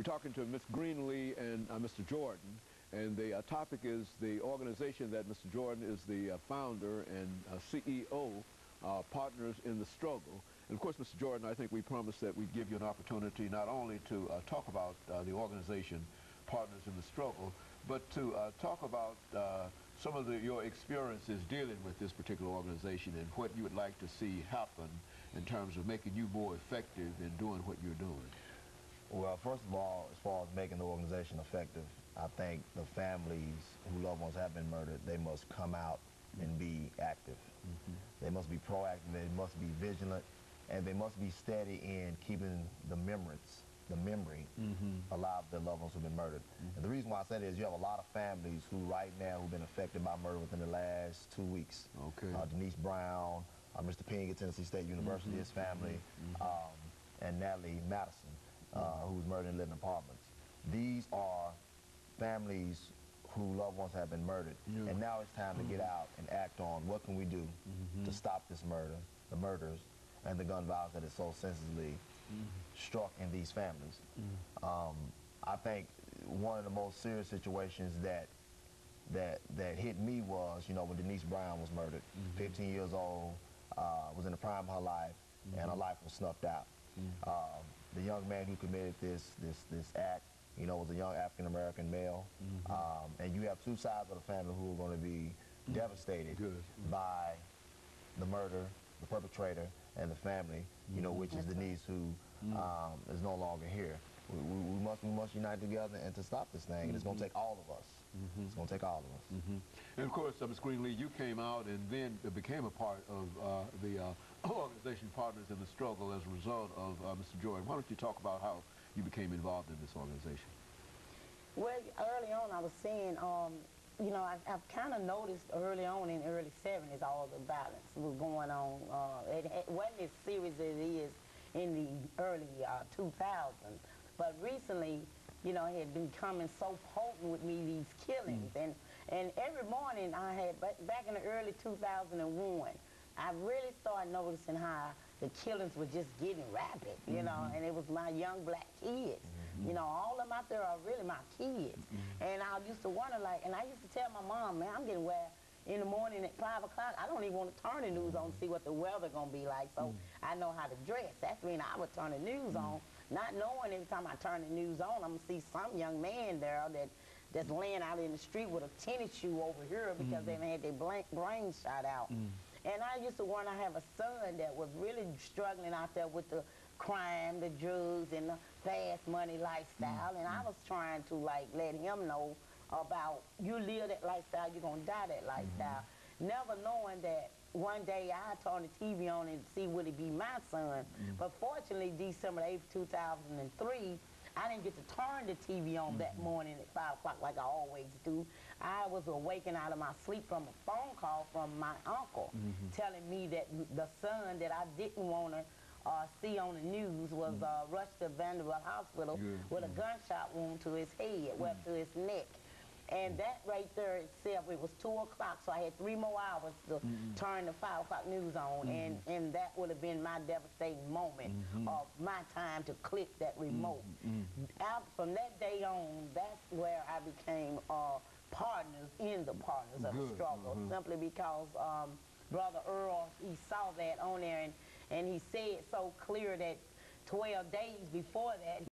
We're talking to Ms. Greenlee and Mr. Jordan, and the topic is the organization that Mr. Jordan is the founder and CEO, Partners in the Struggle. And of course, Mr. Jordan, I think we promised that we'd give you an opportunity not only to talk about the organization, Partners in the Struggle, but to talk about some of your experiences dealing with this particular organization and what you would like to see happen in terms of making you more effective in doing what you're doing. Well, first of all, as far as making the organization effective, I think the families whose loved ones have been murdered, they must come out and be active. They must be proactive, they must be vigilant, and they must be steady in keeping the memory alive of their loved ones who've been murdered. And the reason why I say that is you have a lot of families who right now who've been affected by murder within the last 2 weeks. Okay. Denise Brown, Mr. Ping at Tennessee State University, his family, and Natalie Madison, who was murdered in living apartments. These are families whose loved ones have been murdered. And now it's time to get out and act on what can we do to stop this murder, the murders, and the gun violence that is so senselessly struck in these families. I think one of the most serious situations that hit me was, when Denise Brown was murdered. 15 years old, was in the prime of her life, and her life was snuffed out. The young man who committed this act, was a young African-American male. And you have two sides of the family who are going to be devastated by the murder, the perpetrator, and the family, which is Denise, who is no longer here. We must unite together and to stop this thing. And it's going to take all of us. It's going to take all of us. And of course, Ms. Greenlee, you came out and then became a part of the organization Partners in the Struggle as a result of Mr. Jordan. Why don't you talk about how you became involved in this organization? Well, early on I was saying, I've kind of noticed early on in the early 70s all the violence was going on. It wasn't as serious as it is in the early 2000s. But recently, it had been becoming so potent with me, these killings. And every morning I had, back in the early 2001, I really started noticing how the killings were just getting rapid, and it was my young black kids. All of them out there are really my kids. And I used to wonder, and I used to tell my mom, man, I'm getting where in the morning at 5 o'clock, I don't even want to turn the news on to see what the weather going to be like, so I know how to dress. That's when I would turn the news on, not knowing every time I turn the news on, I'm going to see some young man there that's laying out in the street with a tennis shoe over here because they had their brains shot out. And I used to want to have a son that was really struggling out there with the crime, the drugs, and the fast money lifestyle. And I was trying to let him know about you live that lifestyle, you're going to die that lifestyle. Never knowing that one day I turn the TV on and see would it be my son. But fortunately, December 8th, 2003, I didn't get to turn the TV on that morning at 5 o'clock like I always do. I was awakened out of my sleep from a phone call from my uncle telling me that the son that I didn't want to see on the news was rushed to Vanderbilt Hospital with a gunshot wound to his head, well, to his neck. And that right there itself, it was 2 o'clock, so I had 3 more hours to turn the 5 o'clock news on, and that would have been my devastating moment of my time to click that remote. From that day on, that's where I became partners in the Partners of the Struggle, simply because Brother Earl, he saw that on there, and he said so clear that 12 days before that,